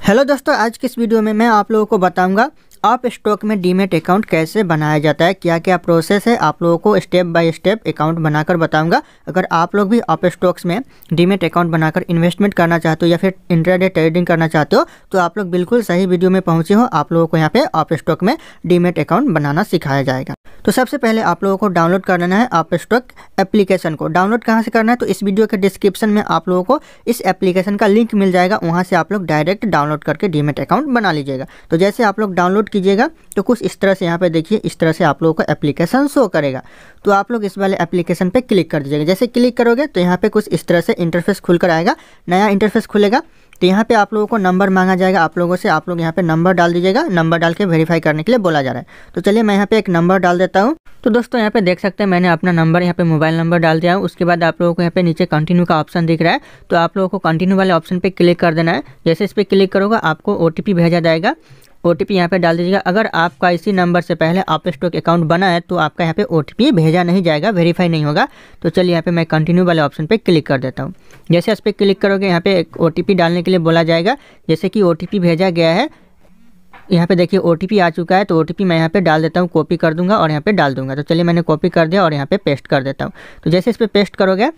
Hello दोस्तों, आज की इस वीडियो में मैं आप लोगों को बताऊंगा आप स्टॉक में डीमैट अकाउंट कैसे बनाया जाता है, क्या क्या प्रोसेस है। आप लोगों को स्टेप बाय स्टेप अकाउंट बनाकर बताऊंगा। अगर आप लोग भी आप स्टॉक्स में डीमैट अकाउंट बनाकर इन्वेस्टमेंट करना चाहते हो या फिर इंट्राडे ट्रेडिंग करना चाहते हो तो आप लोग बिल्कुल सही वीडियो में पहुंचे हो। आप लोगों को यहाँ पे आप स्टॉक में डीमैट अकाउंट बनाना सिखाया जाएगा। तो सबसे पहले आप लोगों को डाउनलोड कर लेना है आप स्टॉक एप्लीकेशन को। डाउनलोड कहाँ से करना है तो इस वीडियो के डिस्क्रिप्शन में आप लोगों को इस एप्लीकेशन का लिंक मिल जाएगा, वहाँ से आप लोग डायरेक्ट डाउनलोड करके डीमैट अकाउंट बना लीजिएगा। तो जैसे आप लोग डाउनलोड कीजिएगा तो कुछ इस तरह से यहाँ पे देखिए, इस तरह से आप लोगों को एप्लीकेशन शो करेगा। तो आप लोग इस वाले एप्लीकेशन पे क्लिक कर दीजिएगा। जैसे क्लिक करोगे तो यहाँ पे कुछ इस तरह से इंटरफेस खुलकर आएगा, नया इंटरफेस खुलेगा। तो यहाँ पे आप लोगों को नंबर मांगा जाएगा आप लोगों से, आप लोग यहाँ पे नंबर डाल दीजिएगा। नंबर डाल के वेरीफाई करने के लिए बोला जा रहा है। तो चलिए मैं यहाँ पे एक नंबर डाल देता हूँ। तो दोस्तों यहाँ पे देख सकते हैं मैंने अपना नंबर यहाँ पे मोबाइल नंबर डाल दिया हूँ। उसके बाद आप लोगों को यहाँ पे नीचे कंटिन्यू का ऑप्शन दिख रहा है, तो आप लोगों को कंटिन्यू वाले ऑप्शन पे क्लिक कर देना है। जैसे इस पर क्लिक करोगे आपको OTP भेजा जाएगा, OTP यहाँ पे डाल दीजिएगा। अगर आपका इसी नंबर से पहले आप स्टॉक अकाउंट बना है तो आपका यहाँ पे OTP भेजा नहीं जाएगा, वेरीफाई नहीं होगा। तो चलिए यहाँ पे मैं कंटिन्यू वाले ऑप्शन पे क्लिक कर देता हूँ। जैसे इस पर क्लिक करोगे यहाँ पे एक OTP डालने के लिए बोला जाएगा। जैसे कि OTP भेजा गया है, यहाँ पे देखिए OTP आ चुका है। तो OTP मैं यहाँ पे डाल देता हूँ, कॉपी कर दूंगा और यहाँ पे डाल दूंगा। तो चलिए मैंने कॉपी कर दिया और यहाँ पे पेस्ट कर देता हूँ। तो जैसे इस पर पेस्ट करोगे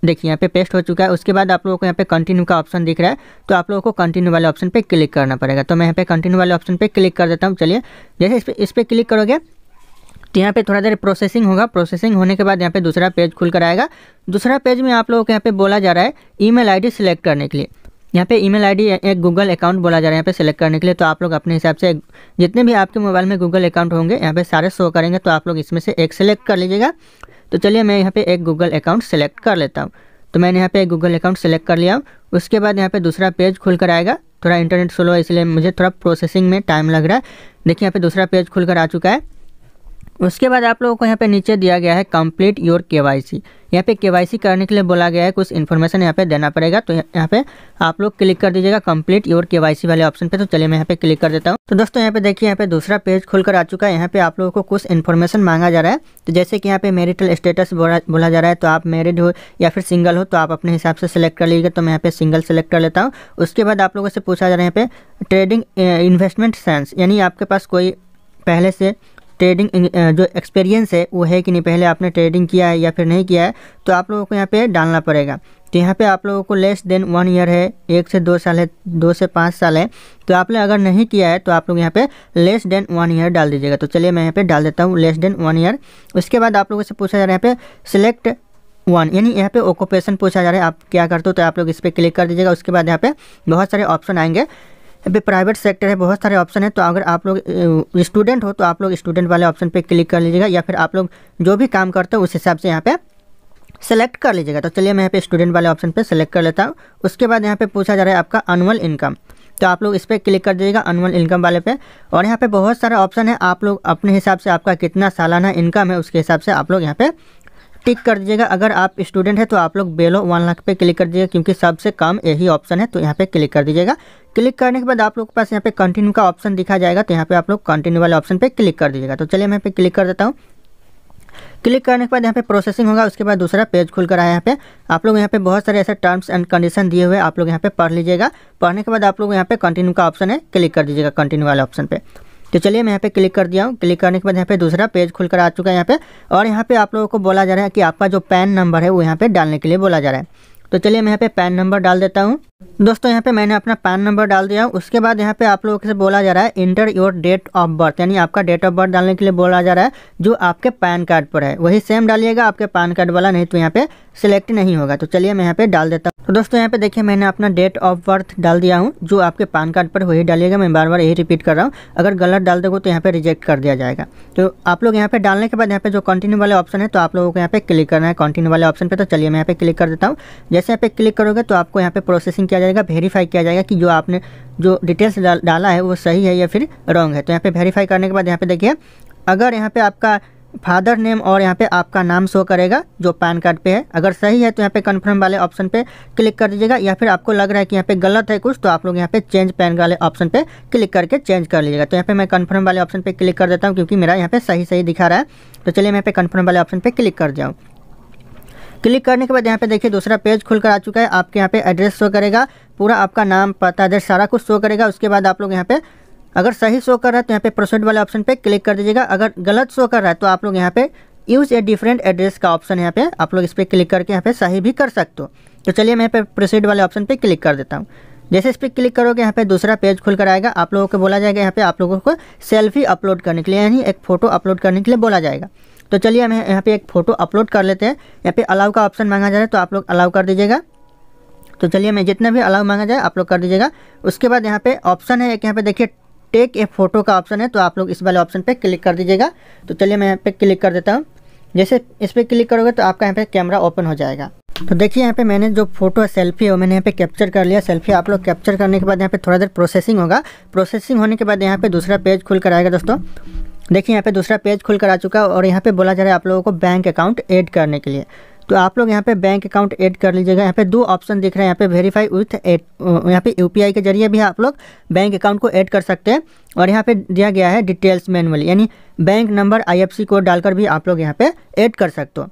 देखिए यहाँ पे पेस्ट हो चुका है। उसके बाद आप लोगों को यहाँ पे कंटिन्यू का ऑप्शन दिख रहा है, तो आप लोगों को कंटिन्यू वाले ऑप्शन पे क्लिक करना पड़ेगा। तो मैं यहाँ पे कंटिन्यू वाले ऑप्शन पे क्लिक कर देता हूँ। चलिए जैसे इस पर क्लिक करोगे तो यहाँ पे थोड़ा देर प्रोसेसिंग होगा। प्रोसेसिंग होने के बाद यहाँ पे दूसरा पेज खुल कर आएगा। दूसरा पेज में आप लोगों को यहाँ पे बोला जा रहा है ईमेल आईडी सिलेक्ट करने के लिए। यहाँ पे ईमेल आईडी एक गूगल अकाउंट बोला जा रहा है यहाँ पे सिलेक्ट करने के लिए। तो आप लोग अपने हिसाब से जितने भी आपके मोबाइल में गूगल अकाउंट होंगे यहाँ पे सारे शो करेंगे, तो आप लोग इसमें से एक सिलेक्ट कर लीजिएगा। तो चलिए मैं यहाँ पे एक गूगल अकाउंट सेलेक्ट कर लेता हूँ। तो मैंने यहाँ पे एक गूगल अकाउंट सेलेक्ट कर लिया। उसके बाद यहाँ पे दूसरा पेज खुल कर आएगा। थोड़ा इंटरनेट स्लो है इसलिए मुझे थोड़ा प्रोसेसिंग में टाइम लग रहा है। देखिए यहाँ पे दूसरा पेज खुल कर आ चुका है। उसके बाद आप लोगों को यहाँ पे नीचे दिया गया है कंप्लीट योर KYC। यहाँ पे KYC करने के लिए बोला गया है, कुछ इन्फॉर्मेशन यहाँ पे देना पड़ेगा। तो यहाँ पे आप लोग क्लिक कर दीजिएगा कंप्लीट योर KYC वाले ऑप्शन पे। तो चलिए मैं यहाँ पे क्लिक कर देता हूँ। तो दोस्तों यहाँ पे देखिए यहाँ पे दूसरा पेज खुलकर आ चुका है। यहाँ पे आप लोगों को कुछ इन्फॉर्मेशन मांगा जा रहा है। तो जैसे कि यहाँ पे मैरिटल स्टेटस बोला जा रहा है, तो आप मैरिड हो या फिर सिंगल हो तो आप अपने हिसाब से सिलेक्ट कर लीजिएगा। तो मैं यहाँ पे सिंगल सेलेक्ट कर लेता हूँ। उसके बाद आप लोगों से पूछा जा रहा है यहाँ पे ट्रेडिंग इन्वेस्टमेंट सेंस, यानी आपके पास कोई पहले से ट्रेडिंग जो एक्सपीरियंस है वो है कि नहीं, पहले आपने ट्रेडिंग किया है या फिर नहीं किया है, तो आप लोगों को यहाँ पे डालना पड़ेगा। तो यहाँ पे आप लोगों को लेस देन 1 ईयर है, 1 से 2 साल है, 2 से 5 साल है। तो आपने अगर नहीं किया है तो आप लोग यहाँ पे लेस देन 1 ईयर डाल दीजिएगा। तो चलिए मैं यहाँ पे डाल देता हूँ लेस देन 1 ईयर। उसके बाद आप लोगों से पूछा जा रहा है यहाँ पे सिलेक्ट 1, यानी यहाँ पे ऑक्यूपेशन पूछा जा रहा है आप क्या करते हो, तो आप लोग इस पर क्लिक कर दीजिएगा। उसके बाद यहाँ पे बहुत सारे ऑप्शन आएंगे। यहाँ पे प्राइवेट सेक्टर है, बहुत सारे ऑप्शन है। तो अगर आप लोग स्टूडेंट हो तो आप लोग स्टूडेंट वाले ऑप्शन पे क्लिक कर लीजिएगा, या फिर आप लोग जो भी काम करते हो उस हिसाब से यहाँ पे सेलेक्ट कर लीजिएगा। तो चलिए मैं यहाँ पे स्टूडेंट वाले ऑप्शन पे सेलेक्ट कर लेता हूँ। उसके बाद यहाँ पे पूछा जा रहा है आपका एनुअल इनकम, तो आप लोग इस पर क्लिक कर दीजिएगा एनुअल इनकम वाले पे। और यहाँ पे बहुत सारा ऑप्शन है, आप लोग अपने हिसाब से आपका कितना सालाना इनकम है उसके हिसाब से आप लोग यहाँ पे टिक कर दीजिएगा। अगर आप स्टूडेंट है तो आप लोग बेलो 1 लाख पे क्लिक कर दीजिएगा, क्योंकि सबसे कम यही ऑप्शन है। तो यहाँ पे क्लिक कर दीजिएगा। क्लिक करने के बाद आप लोग के पास यहाँ पे कंटिन्यू का ऑप्शन दिखा जाएगा, तो यहाँ पे आप लोग कंटिन्यू वाले ऑप्शन पे क्लिक कर दीजिएगा। तो चलिए मैं यहाँ पे क्लिक कर देता हूँ। क्लिक करने के बाद यहाँ पे प्रोसेसिंग होगा। उसके बाद दूसरा पेज खुलकर आया। यहाँ पे आप लोग यहाँ पे बहुत सारे ऐसे टर्म्स एंड कंडीशन दिए हुए आप लोग यहाँ पे पढ़ लीजिएगा। पढ़ने के बाद आप लोग यहाँ पे कंटिन्यू का ऑप्शन है, क्लिक कर दीजिएगा कंटिन्यू वाले ऑप्शन पे। तो चलिए मैं यहाँ पे क्लिक कर दिया हूँ। क्लिक करने के बाद यहाँ पे दूसरा पेज खुलकर आ चुका है यहाँ पे। और यहाँ पे आप लोगों को बोला जा रहा है कि आपका जो पैन नंबर है वो यहाँ पे डालने के लिए बोला जा रहा है। तो चलिए मैं यहाँ पे पैन नंबर डाल देता हूँ। दोस्तों यहाँ पे मैंने अपना पैन नंबर डाल दिया हूँ। उसके बाद यहाँ पे आप लोगों से बोला जा रहा है enter your date of birth, यानी आपका डेट ऑफ बर्थ डालने के लिए बोला जा रहा है जो आपके पैन कार्ड पर है वही सेम डालिएगा, आपके पैन कार्ड वाला नहीं तो यहाँ पे सिलेक्ट नहीं होगा। तो चलिए मैं यहाँ पे डाल देता हूँ। तो दोस्तों यहाँ पे देखिए मैंने अपना डेट ऑफ बर्थ डाल दिया हूँ, जो आपके पैन कार्ड पर वही डालिएगा। मैं बार बार यही रिपीट कर रहा हूँ, अगर गलत डाल दोगे तो यहाँ पे रिजेक्ट कर दिया जाएगा। तो आप लोग यहाँ पे डालने के बाद यहाँ पे जो कंटिन्यू वाले ऑप्शन है तो आप लोगों को यहाँ पे क्लिक करना है कंटिन्यू वाले ऑप्शन पे। तो चलिए मैं यहाँ पे क्लिक कर देता हूँ। जैसे यहाँ पे क्लिक करोगे तो आपको यहाँ पे प्रोसेसिंग किया जाएगा, वेरीफाई किया जाएगा कि जो आपने जो डिटेल्स डाला है वो सही है या फिर रॉन्ग है। तो यहाँ पे वेरीफाई करने के बाद यहाँ पे देखिए अगर यहाँ पे आपका फादर नेम और यहाँ पे आपका नाम शो करेगा जो पैन कार्ड पे है, अगर सही है तो यहाँ पे कन्फर्म वाले ऑप्शन पे क्लिक कर दीजिएगा, या फिर आपको लग रहा है कि यहाँ पे गलत है कुछ तो आप लोग यहाँ पे चेंज पैन वाले ऑप्शन पे क्लिक करके चेंज कर लीजिएगा। तो यहाँ पे मैं कन्फर्म वाले ऑप्शन पे क्लिक कर देता हूँ, क्योंकि मेरा यहाँ पे सही दिखा रहा है। तो चलिए मैं यहाँ पे कन्फर्म वाले ऑप्शन पे क्लिक कर जाऊँ। क्लिक करने के बाद यहाँ पे देखिए दूसरा पेज खुलकर आ चुका है। आपके यहाँ पे एड्रेस शो करेगा, पूरा आपका नाम, पता, एड्रेस सारा कुछ शो करेगा। उसके बाद आप लोग यहाँ पे अगर सही शो कर रहा है तो यहाँ पे प्रोसीड वाले ऑप्शन पे क्लिक कर दीजिएगा। अगर गलत शो कर रहा है तो आप लोग यहाँ पे यूज़ ए डिफरेंट एड्रेस का ऑप्शन है, यहाँ पे आप लोग इस पर क्लिक करके यहाँ पे सही भी कर सकते हो। तो चलिए मैं यहाँ पे प्रोसीड वाले ऑप्शन पे क्लिक कर देता हूँ। जैसे इस पर क्लिक करोगे यहाँ पे दूसरा पेज खुलकर आएगा। आप लोगों को बोला जाएगा यहाँ पे आप लोगों को सेल्फी अपलोड करने के लिए, यानी एक फ़ोटो अपलोड करने के लिए बोला जाएगा। तो चलिए हम यहाँ पे एक फ़ोटो अपलोड कर लेते हैं। यहाँ पे अलाउ का ऑप्शन मांगा जा रहा है तो आप लोग अलाउ कर दीजिएगा। तो चलिए मैं जितना भी अलाउ मांगा जाए आप लोग कर दीजिएगा। उसके बाद यहाँ पे ऑप्शन है एक, यहाँ पे देखिए टेक ए फ़ोटो का ऑप्शन है, तो आप लोग इस वाले ऑप्शन पे क्लिक कर दीजिएगा। तो चलिए मैं यहाँ पे क्लिक कर देता हूँ। जैसे इस पर क्लिक करोगे तो आपका यहाँ पे कैमरा ओपन हो जाएगा। तो देखिए यहाँ पे मैंने जो फोटो सेल्फी है वो मैंने यहाँ पे कैप्चर कर लिया। सेल्फी आप लोग कैप्चर करने के बाद यहाँ पे थोड़ा देर प्रोसेसिंग होगा। प्रोसेसिंग होने के बाद यहाँ पे दूसरा पेज खुल कर आएगा। दोस्तों देखिए यहाँ पे दूसरा पेज खुल कर आ चुका है और यहाँ पे बोला जा रहा है आप लोगों को बैंक अकाउंट ऐड करने के लिए। तो आप लोग यहाँ पे बैंक अकाउंट ऐड कर लीजिएगा। यहाँ पे दो ऑप्शन दिख रहे हैं, यहाँ पे वेरीफाई विथ यहाँ पे यूपीआई के जरिए भी आप लोग बैंक अकाउंट को ऐड कर सकते हैं। और यहाँ पे दिया गया है डिटेल्स मैनुअली, यानी बैंक नंबर, आईएफएससी कोड डालकर भी आप लोग यहाँ पे ऐड कर सकते हो।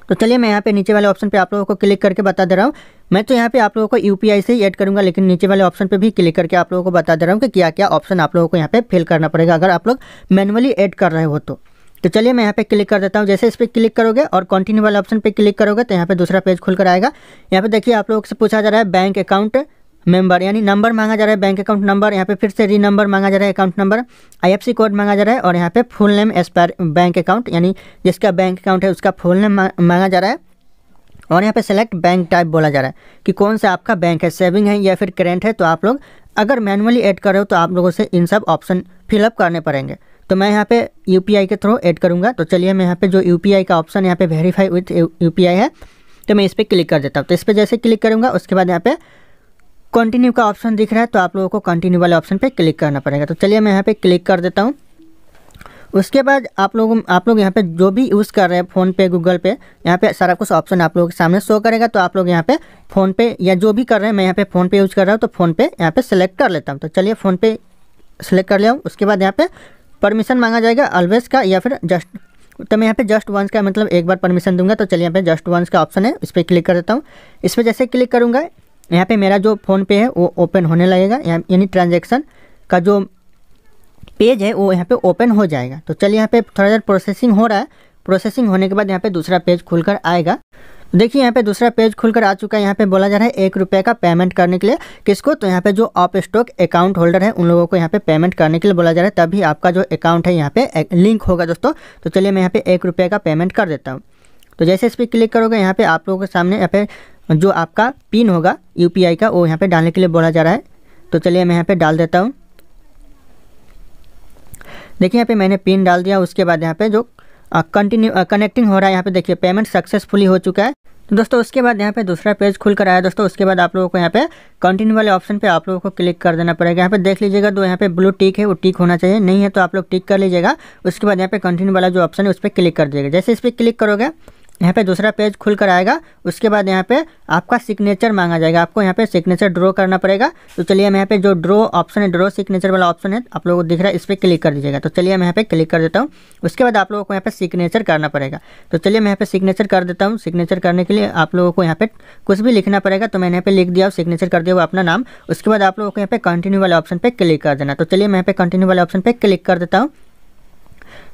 तो चलिए मैं यहाँ पे नीचे वाले ऑप्शन पे आप लोगों को क्लिक करके बता दे रहा हूँ। मैं तो यहाँ पे आप लोगों को यूपीआई से ही ऐड करूँगा, लेकिन नीचे वाले ऑप्शन पे भी क्लिक करके आप लोगों को बता दे रहा हूँ कि क्या क्या ऑप्शन आप लोगों को यहाँ पे फिल करना पड़ेगा अगर आप लोग मैनुअली ऐड कर रहे हो तो चलिए मैं यहाँ पे क्लिक कर देता हूँ। जैसे इस पर क्लिक करोगे और कंटिन्यू वाले ऑप्शन पे क्लिक करोगे तो यहाँ पे दूसरा पेज खुलकर आएगा। यहाँ पे देखिए आप लोगों से पूछा जा रहा है बैंक अकाउंट मेंबर, यानी नंबर मांगा जा रहा है, बैंक अकाउंट नंबर। यहाँ पे फिर से री नंबर मांगा जा रहा है, अकाउंट नंबर, आईएफएससी कोड मांगा जा रहा है और यहाँ पे full name as per bank account, यानी जिसका बैंक अकाउंट है उसका फुल नेम मांगा जा रहा है। और यहाँ पे सेलेक्ट बैंक टाइप बोला जा रहा है कि कौन सा आपका बैंक है, सेविंग है या फिर करेंट है। तो आप लोग अगर मैनुअली ऐड कर रहे हो तो आप लोगों से इन सब ऑप्शन फिलअप करने पड़ेंगे। तो मैं यहाँ पे यूपीआई के थ्रू ऐड करूँगा। तो चलिए मैं यहाँ पे जो यूपीआई का ऑप्शन यहाँ पे वेरीफाई विथ यूपीआई है तो मैं इस पर क्लिक कर देता हूँ। तो इस पर जैसे क्लिक करूँगा उसके बाद यहाँ पे कंटिन्यू का ऑप्शन दिख रहा है, तो आप लोगों को कंटिन्यू वाले ऑप्शन पे क्लिक करना पड़ेगा। तो चलिए मैं यहाँ पे क्लिक कर देता हूँ। उसके बाद आप लोग यहाँ पे जो भी यूज़ कर रहे हैं फ़ोन पे, गूगल पे, यहाँ पे सारा कुछ ऑप्शन आप लोगों के सामने शो करेगा। तो आप लोग यहाँ पे फ़ोन पे या जो भी कर रहे हैं, मैं यहाँ पे फ़ोन पे यूज़ कर रहा हूँ तो फ़ोन पे यहाँ पे सेलेक्ट कर लेता हूँ। तो चलिए फ़ोन पे सेलेक्ट कर लिया हूँ। उसके बाद यहाँ पे परमिशन मांगा जाएगा ऑलवेज का या फिर जस्ट, तो मैं यहाँ पे जस्ट वंस का मतलब एक बार परमिशन दूंगा। तो चलिए यहाँ पे जस्ट वंस का ऑप्शन है, इस पर क्लिक कर देता हूँ। इस पर जैसे क्लिक करूँगा यहाँ पे मेरा जो फ़ोन पे है वो ओपन होने लगेगा, यानी ट्रांजैक्शन का जो पेज है वो यहाँ पे ओपन हो जाएगा। तो चलिए यहाँ पे थोड़ा देर प्रोसेसिंग हो रहा है। प्रोसेसिंग होने के बाद यहाँ पे दूसरा पेज खुलकर आएगा। देखिए यहाँ पे दूसरा पेज खुलकर आ चुका है। यहाँ पे बोला जा रहा है 1 रुपये का पेमेंट करने के लिए, किसको, तो यहाँ पे जो ऑफ स्टॉक अकाउंट होल्डर है उन लोगों को यहाँ पे पेमेंट करने के लिए बोला जा रहा है, तभी आपका जो अकाउंट है यहाँ पे लिंक होगा दोस्तों। तो चलिए मैं यहाँ पे 1 रुपये का पेमेंट कर देता हूँ। तो जैसे इस पर क्लिक करोगे यहाँ पे आप लोगों के सामने यहाँ पे जो आपका पिन होगा यूपीआई का वो यहाँ पे डालने के लिए बोला जा रहा है। तो चलिए मैं यहाँ पे डाल देता हूँ। देखिए यहाँ पे मैंने पिन डाल दिया। उसके बाद यहाँ पे जो कनेक्टिंग हो रहा है, यहाँ पे देखिए पेमेंट सक्सेसफुली हो चुका है। तो दोस्तों उसके बाद यहाँ पे दूसरा पेज खुल कर आया दोस्तों। उसके बाद आप लोगों को यहाँ पे कंटिन्यू वाले ऑप्शन पे आप लोगों को क्लिक कर देना पड़ेगा। यहाँ पे देख लीजिएगा दो यहाँ पे ब्लू टिक है, वो टिक होना चाहिए, नहीं है तो आप लोग टिक कर लीजिएगा। उसके बाद यहाँ पे कंटिन्यू वाला जो ऑप्शन है उस पर क्लिक कर दीजिएगा। जैसे इस पर क्लिक करोगे यहाँ पे दूसरा पेज खुल कर आएगा। उसके बाद यहाँ पे आपका सिग्नेचर मांगा जाएगा, आपको यहाँ पे सिग्नेचर ड्रॉ करना पड़ेगा। तो चलिए मैं यहाँ पे जो ड्रॉ ऑप्शन है, ड्रॉ सिग्नेचर वाला ऑप्शन है आप लोगों को दिख रहा है, इस पर क्लिक कर दीजिएगा। तो चलिए मैं यहाँ पे क्लिक कर देता हूँ। उसके बाद आप लोगों को यहाँ पे सिग्नेचर करना पड़ेगा। तो चलिए मैं यहाँ पे सिग्नेचर कर देता हूँ। सिग्नेचर करने के लिए आप लोगों को यहाँ पे कुछ भी लिखना पड़ेगा। तो मैंने यहाँ पे लिख दिया, सिग्नेचर कर दिया अपना नाम। उसके बाद आप लोगों को यहाँ पे कंटिन्यू वाले ऑप्शन पर क्लिक कर देना। तो चलिए मैं यहाँ पे कंटिन्यू वाले ऑप्शन पर क्लिक कर देता हूँ।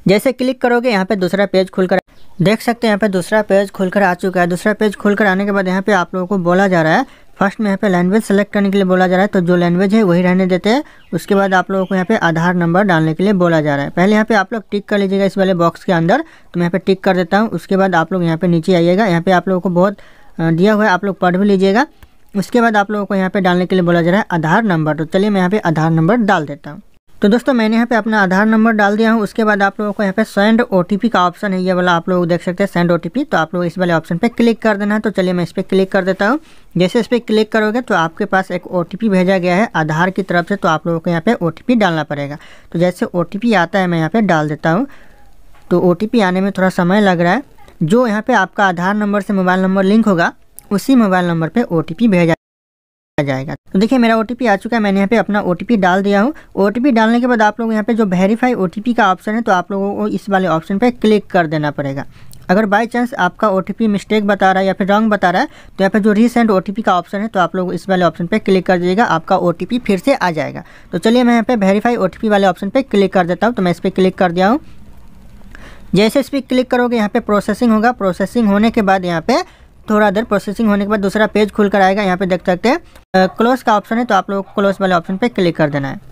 जैसे क्लिक करोगे यहाँ पे दूसरा पेज खुलकर देख सकते हैं, यहाँ पे दूसरा पेज खुलकर आ चुका है। दूसरा पेज खुलकर आने के बाद यहाँ पे आप लोगों को बोला जा रहा है, फर्स्ट में यहाँ पे लैंग्वेज सेलेक्ट करने के लिए बोला जा रहा है। तो जो लैंग्वेज है वही रहने देते हैं। उसके बाद आप लोगों को यहाँ पे आधार नंबर डालने के लिए बोला जा रहा है। पहले यहाँ पे आप लोग टिक कर लीजिएगा इस वाले बॉक्स के अंदर। तो मैं यहाँ पे टिक कर देता हूँ। उसके बाद आप लोग यहाँ पे नीचे आइएगा। यहाँ पे आप लोगों को बहुत दिया हुआ है, आप लोग पढ़ भी लीजिएगा। उसके बाद आप लोगों को यहाँ पे डालने के लिए बोला जा रहा है आधार नंबर। तो चलिए मैं यहाँ पे आधार नंबर डाल देता हूँ। तो दोस्तों मैंने यहाँ पे अपना आधार नंबर डाल दिया हूँ। उसके बाद आप लोगों को यहाँ पे सेंड ओटीपी का ऑप्शन है, ये वाला आप लोग देख सकते हैं सेंड ओटीपी। तो आप लोग इस वाले ऑप्शन पे क्लिक कर देना है। तो चलिए मैं इस पर क्लिक कर देता हूँ। जैसे इस पर क्लिक करोगे तो आपके पास एक ओटीपी भेजा गया है आधार की तरफ से। तो आप लोगों को यहाँ पे ओटीपी डालना पड़ेगा। तो जैसे ओटीपी आता है मैं यहाँ पे डाल देता हूँ। तो ओटीपी आने में थोड़ा समय लग रहा है। जो यहाँ पे आपका आधार नंबर से मोबाइल नंबर लिंक होगा उसी मोबाइल नंबर पर ओटीपी भेजा जाएगा। तो देखिए मेरा ओटीपी आ चुका है, मैंने यहाँ पे अपना ओटीपी डाल दिया हूँ। ओटीपी डालने के बाद आप लोग यहाँ पे जो वेरीफाई ओटीपी का ऑप्शन है तो आप लोगों को इस वाले ऑप्शन पे क्लिक कर देना पड़ेगा। अगर बाय चांस आपका OTP मिस्टेक बता रहा है या फिर रॉन्ग बता रहा है तो यहाँ पे जो रीसेंट OTP का ऑप्शन है तो आप लोग इस वाले ऑप्शन पे क्लिक कर दीजिएगा, आपका OTP फिर से आ जाएगा। तो चलिए मैं यहाँ पे वेरीफाई OTP वाले ऑप्शन पे क्लिक कर देता हूँ। तो मैं इस पर क्लिक कर दिया हूँ। जैसे इस पर क्लिक करोगे यहाँ पे प्रोसेसिंग होगा। प्रोसेसिंग होने के बाद यहाँ पे थोड़ा देर प्रोसेसिंग होने के बाद दूसरा पेज खुल कर आएगा। यहाँ पे देख सकते हैं क्लोज का ऑप्शन है, तो आप लोग को क्लोज वाले ऑप्शन पे क्लिक कर देना है।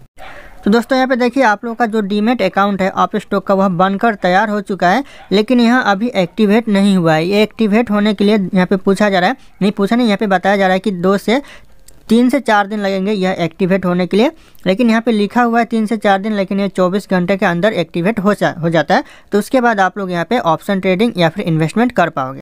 तो दोस्तों यहाँ पे देखिए आप लोग का जो डीमेट अकाउंट है आप स्टॉक का वह बनकर तैयार हो चुका है, लेकिन यहाँ अभी एक्टिवेट नहीं हुआ है। ये एक्टिवेट होने के लिए यहाँ पे पूछा जा रहा है, नहीं पूछा नहीं, यहाँ पे बताया जा रहा है कि 3 से 4 दिन लगेंगे यह एक्टिवेट होने के लिए। लेकिन यहाँ पे लिखा हुआ है 3 से 4 दिन, लेकिन ये 24 घंटे के अंदर एक्टिवेट हो जाता है। तो उसके बाद आप लोग यहाँ पे ऑप्शन ट्रेडिंग या फिर इन्वेस्टमेंट कर पाओगे।